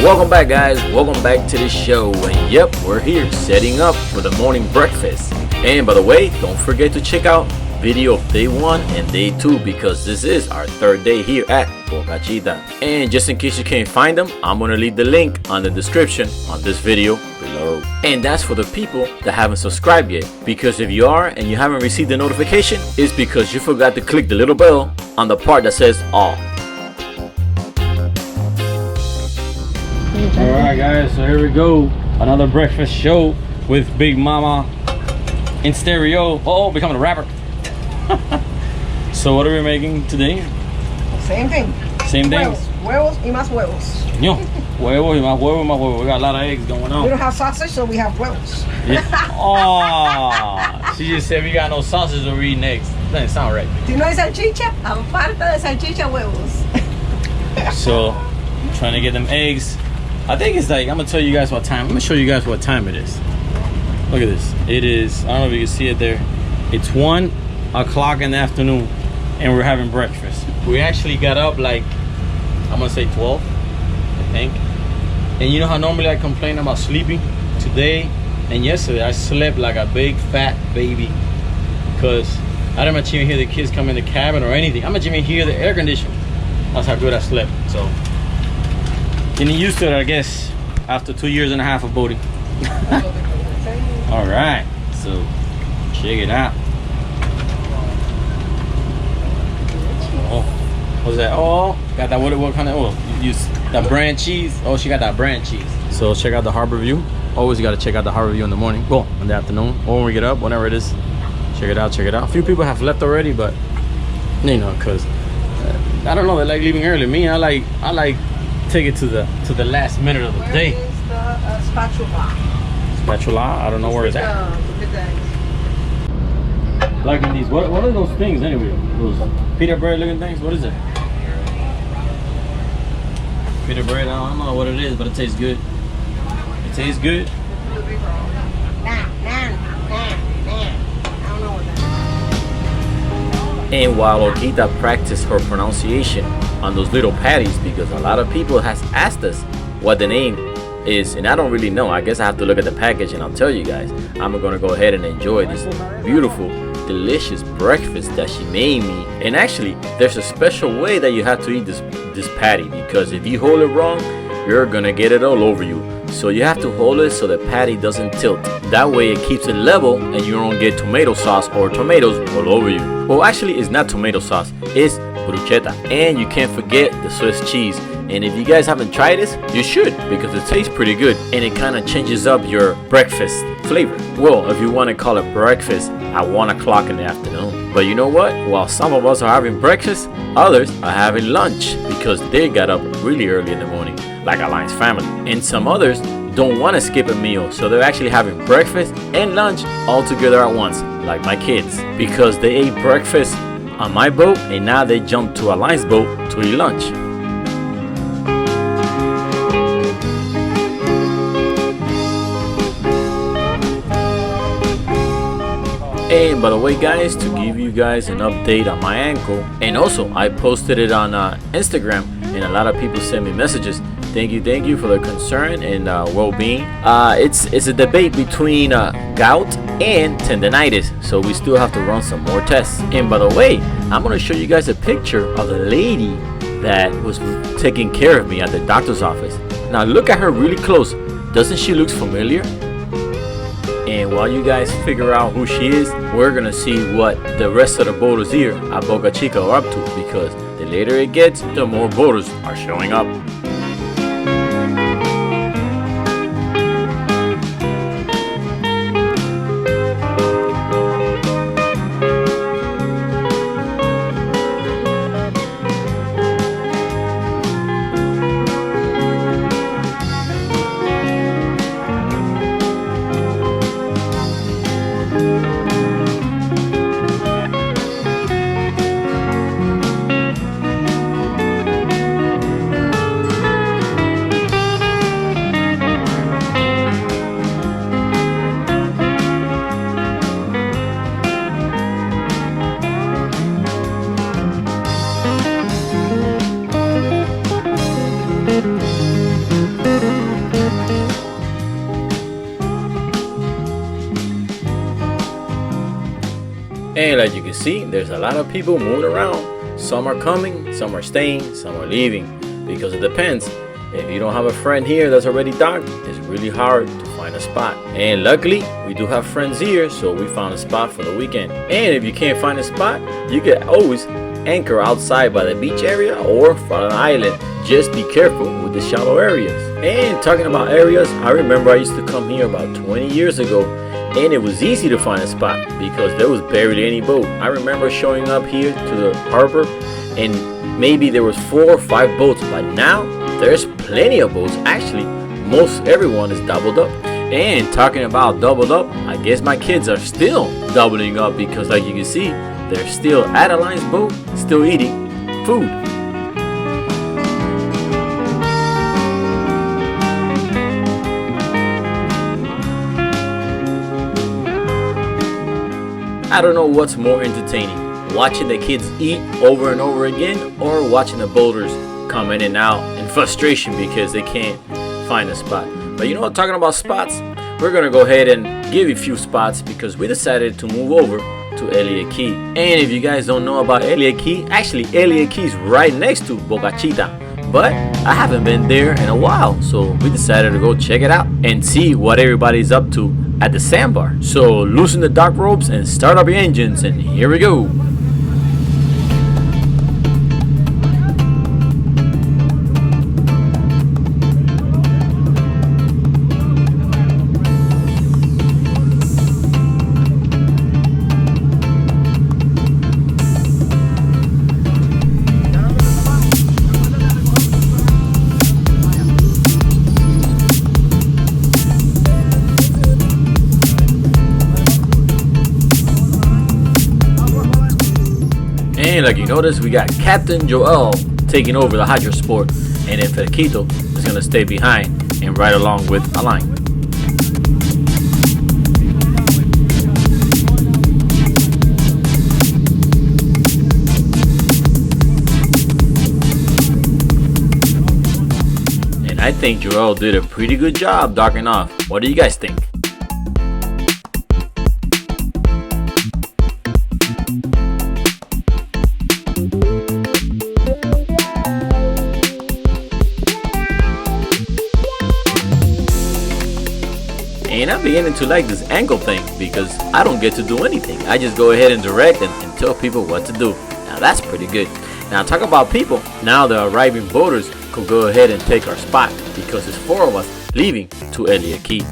Welcome back, guys. Welcome back to the show. And yep, we're here setting up for the morning breakfast. And by the way, don't forget to check out video of day 1 and day 2 because this is our 3rd day here at Boca Chita. And just in case you can't find them, I'm gonna leave the link on the description on this video below. And that's for the people that haven't subscribed yet, because if you are and you haven't received the notification, it's because you forgot to click the little bell on the part that says all. Alright guys, so here we go. Another breakfast show with Big Mama in stereo. Oh, becoming a rapper. So what are we making today? Same thing. Same thing? Huevos y más huevos. No. Huevos y más huevos, más huevos. We got a lot of eggs going on. We don't have sausage, so we have huevos. Yeah. Oh, she just said we got no sausage or we eating eggs. That doesn't sound right. Si no hay salchicha, aparte de salchicha, huevos. So, trying to get them eggs. I think it's like, I'm gonna tell you guys what time. I'm gonna show you guys what time it is. Look at this. It is, I don't know if you can see it there. It's 1 o'clock in the afternoon and we're having breakfast. We actually got up like, I'm gonna say 12, I think. And you know how normally I complain about sleeping? Today and yesterday I slept like a big fat baby because I didn't even hear the kids come in the cabin or anything. I didn't even hear the air conditioning. That's how good I slept. So getting used to it, I guess, after 2.5 years of boating. All right, so check it out. Oh, what's that? Oh, got that. What kind of? Oh, you use that brand cheese. Oh, she got that brand cheese. So check out the harbor view. Always got to check out the harbor view in the morning. Well, in the afternoon, or when we get up, whenever it is. Check it out. Check it out. A few people have left already, but you know, cause I don't know. They like leaving early. Me, I like take it to the last minute of the day. Where is the spatula? Spatula? I don't know where it's at. Like in these, what are those things anyway? Those pita bread looking things? What is it? Pita bread, I don't know what it is, but it tastes good. It tastes good. And while Olguita practiced her pronunciation on those little patties, because a lot of people has asked us what the name is, and I don't really know. I guess I have to look at the package and I'll tell you guys. I'm gonna go ahead and enjoy this beautiful, delicious breakfast that she made me. And actually, there's a special way that you have to eat this patty, because if you hold it wrong, you're gonna get it all over you. So you have to hold it so the patty doesn't tilt. That way it keeps it level and you don't get tomato sauce or tomatoes all over you. Well, actually it's not tomato sauce, it's bruschetta. And you can't forget the Swiss cheese. And if you guys haven't tried this, you should, because it tastes pretty good and it kind of changes up your breakfast flavor. Well, if you want to call it breakfast at 1 o'clock in the afternoon. But you know what? While some of us are having breakfast, others are having lunch because they got up really early in the morning, like Alliance family. And some others don't want to skip a meal, so they're actually having breakfast and lunch all together at once, like my kids, because they ate breakfast on my boat and now they jumped to Alliance boat to eat lunch. And by the way, guys, to give you guys an update on my ankle, and also I posted it on Instagram and a lot of people send me messages. Thank you for the concern and well-being. It's a debate between gout and tendonitis, so we still have to run some more tests. And by the way, I'm gonna show you guys a picture of the lady that was taking care of me at the doctor's office. Now look at her really close. Doesn't she look familiar? And while you guys figure out who she is, we're gonna see what the rest of the boaters here at Boca Chica are up to, because the later it gets, the more boaters are showing up. see, there's a lot of people moving around. Some are coming, some are staying, some are leaving, because it depends. If you don't have a friend here that's already docked, it's really hard to find a spot. And luckily, we do have friends here, so we found a spot for the weekend. And if you can't find a spot, you can always anchor outside by the beach area or front of the island. Just be careful with the shallow areas. And talking about areas, I remember I used to come here about 20 years ago, and it was easy to find a spot because there was barely any boat. I remember showing up here to the harbor, and maybe there was 4 or 5 boats, but now there's plenty of boats. Actually, most everyone is doubled up. And talking about doubled up, I guess my kids are still doubling up because, like you can see, they're still at Alliance boat, still eating food. I don't know what's more entertaining, watching the kids eat over and over again, or watching the boaters come in and out in frustration because they can't find a spot. But you know what, talking about spots, we're gonna go ahead and give you a few spots because we decided to move over to Elliot Key. And if you guys don't know about Elliot Key, actually Elliot Key is right next to Boca Chita, but I haven't been there in a while, so we decided to go check it out and see what everybody's up to at the Sandbar. So loosen the dock ropes and start up your engines, and here we go. And like you notice, we got Captain Joel taking over the hydro sport, and then Fresquito is going to stay behind and ride along with Alain. And I think Joel did a pretty good job docking off. What do you guys think? And I'm beginning to like this angle thing because I don't get to do anything. I just go ahead and direct and tell people what to do. Now that's pretty good. Now talk about people. Now the arriving boaters could go ahead and take our spot because there's 4 of us leaving to Elliot Key.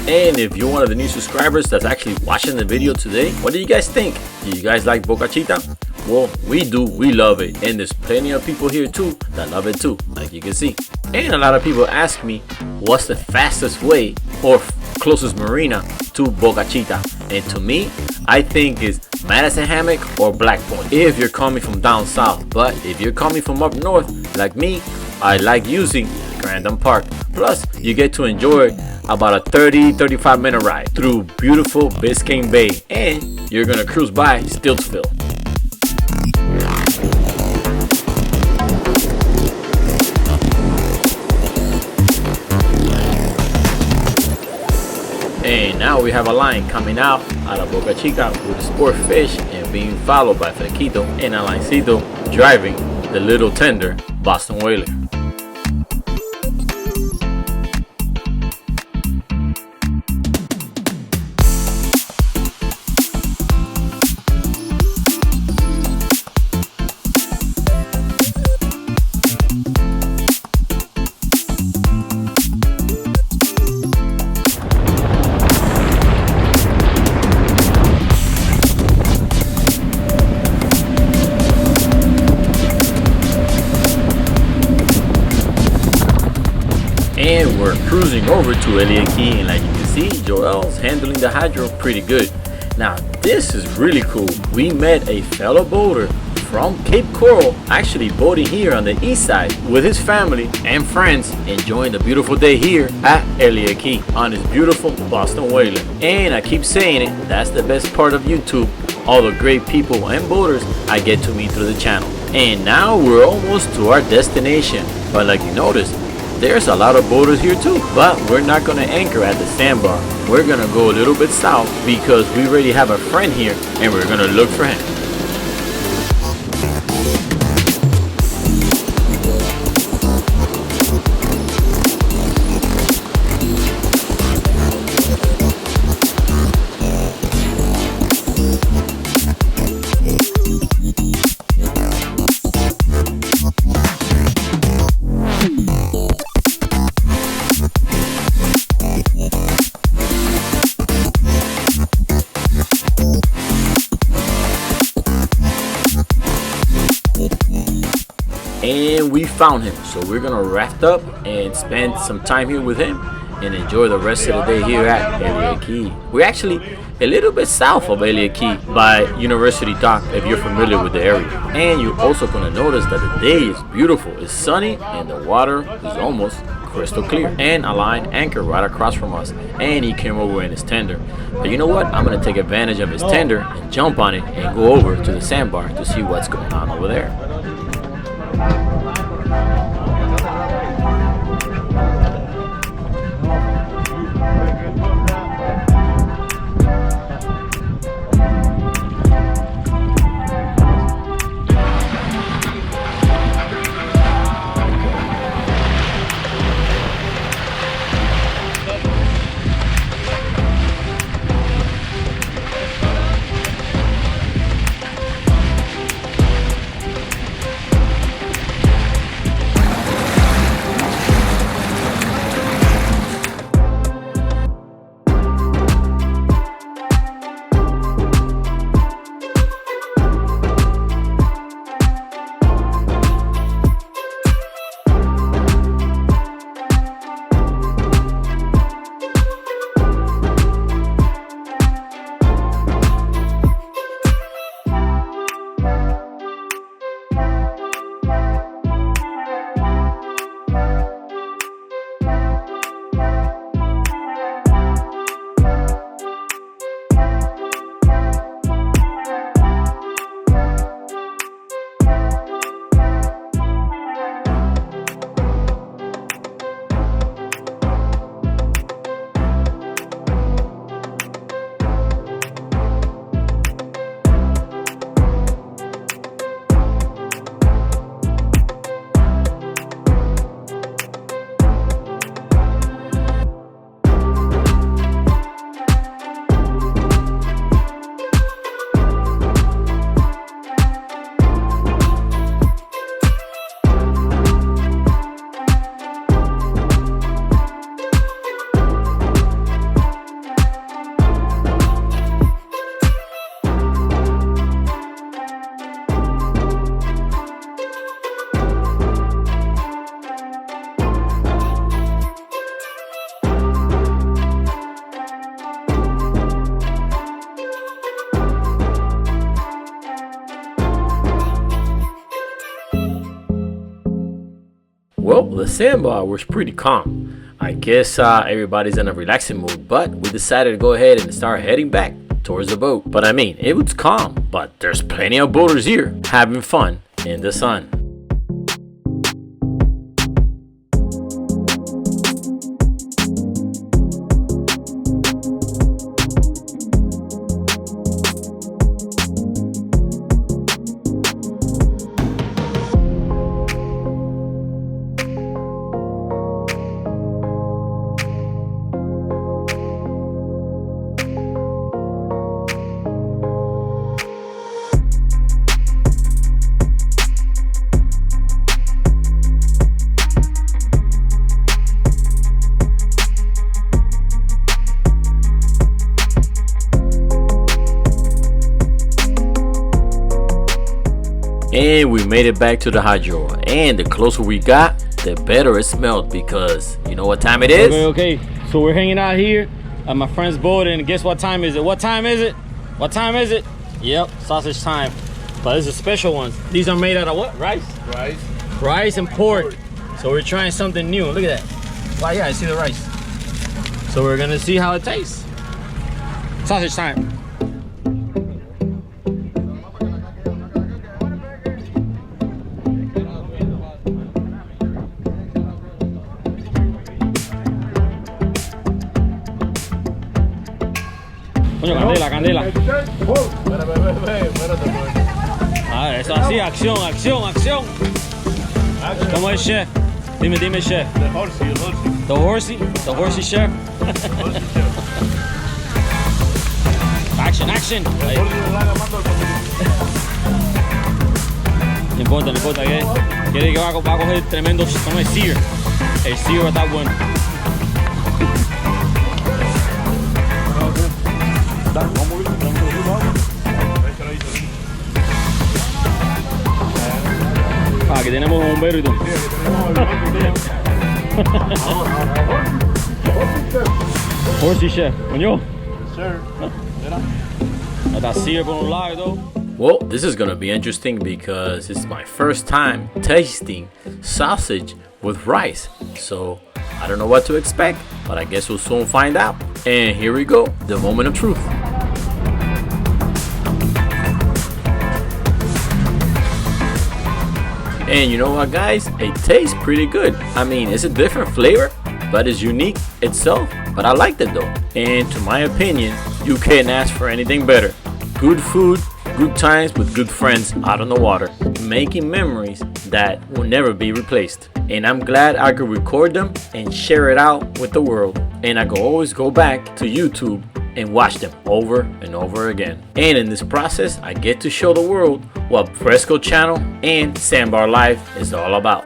And if you're one of the new subscribers that's actually watching the video today, what do you guys think? Do you guys like Boca Chita? Well, we do. We love it. And there's plenty of people here too that love it too, like you can see. And a lot of people ask me, what's the fastest way or closest marina to Boca Chita? And to me, I think it's Madison Hammock or Black Point if you're coming from down south. But if you're coming from up north, like me, I like using Grandin Park. Plus, you get to enjoy about a 30-35 minute ride through beautiful Biscayne Bay, and you're gonna cruise by Stiltsville. And now we have a line coming out of Boca Chica with a sport fish and being followed by Fresquito and Alaincito driving the little tender Boston Whaler. And we're cruising over to Elliot Key, and like you can see, Joel's handling the hydro pretty good. Now this is really cool. We met a fellow boater from Cape Coral, actually boating here on the east side with his family and friends, enjoying the beautiful day here at Elliot Key on this beautiful Boston Whaler. And I keep saying it, that's the best part of YouTube, all the great people and boaters I get to meet through the channel. And now we're almost to our destination, but like you noticed, there's a lot of boaters here too. But we're not gonna anchor at the Sandbar. We're gonna go a little bit south because we already have a friend here and we're gonna look for him. And we found him, so we're gonna raft up and spend some time here with him and enjoy the rest of the day here at Elliot Key. We're actually a little bit south of Elliot Key by University Dock, if you're familiar with the area. And you're also gonna notice that the day is beautiful, it's sunny, and the water is almost crystal clear. And a line anchor right across from us, and he came over in his tender. But you know what? I'm gonna take advantage of his tender and jump on it and go over to the Sandbar to see what's going on over there. Well, the Sandbar was pretty calm. I guess everybody's in a relaxing mood, but we decided to go ahead and start heading back towards the boat. But I mean, it was calm, but there's plenty of boaters here having fun in the sun. And we made it back to the hydro, and the closer we got, the better it smelled, because you know what time it is? Okay, so we're hanging out here at my friend's boat, and guess what time is it? What time is it? What time is it? Yep, sausage time. But this is special ones. These are made out of what? Rice? Rice and pork. So we're trying something new. Look at that. Wow, yeah, I see the rice. So we're gonna see how it tastes. Sausage time. Coño, candela, candela. A ver, eso así, acción, acción, acción. ¿Cómo es, chef? Dime, dime, chef. The horsey? The horsey chef? Action, action. Ahí. No importa, no importa. Quiere que va a coger tremendo, como es sear. El sear va a estar bueno. Aquí tenemos un bombero y todo. Horsey chef, coño. Está sear por un lado y todo. Well, this is gonna be interesting because it's my first time tasting sausage with rice. So I don't know what to expect, but I guess we'll soon find out. And here we go, the moment of truth. And you know what, guys? It tastes pretty good. I mean, it's a different flavor, but it's unique itself. But I liked it though. And to my opinion, you can't ask for anything better. Good food, good times with good friends out on the water, making memories that will never be replaced. And I'm glad I could record them and share it out with the world. And I could always go back to YouTube and watch them over and over again. And in this process, I get to show the world what Fresco Channel and Sandbar Life is all about.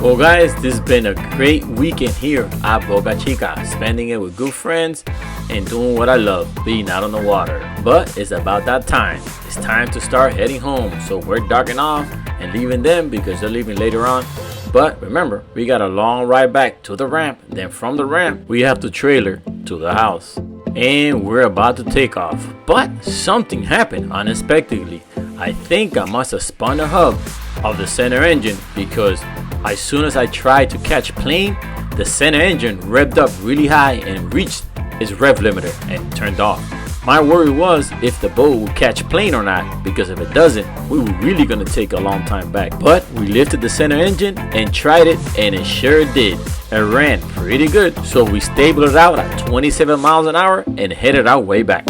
Well guys, this has been a great weekend here at Boca Chica, spending it with good friends and doing what I love, being out on the water. But it's about that time. It's time to start heading home, so we're docking off and leaving them because they're leaving later on. But remember, we got a long ride back to the ramp. Then from the ramp, we have to trailer to the house. And we're about to take off. But something happened unexpectedly. I think I must have spun the hub of the center engine because as soon as I tried to catch plane, the center engine revved up really high and reached its rev limiter and turned off. My worry was if the boat would catch plane or not, because if it doesn't, we were really gonna take a long time back. But we lifted the center engine and tried it, and it sure did. It ran pretty good, so we stabled it out at 27 miles an hour and headed our way back.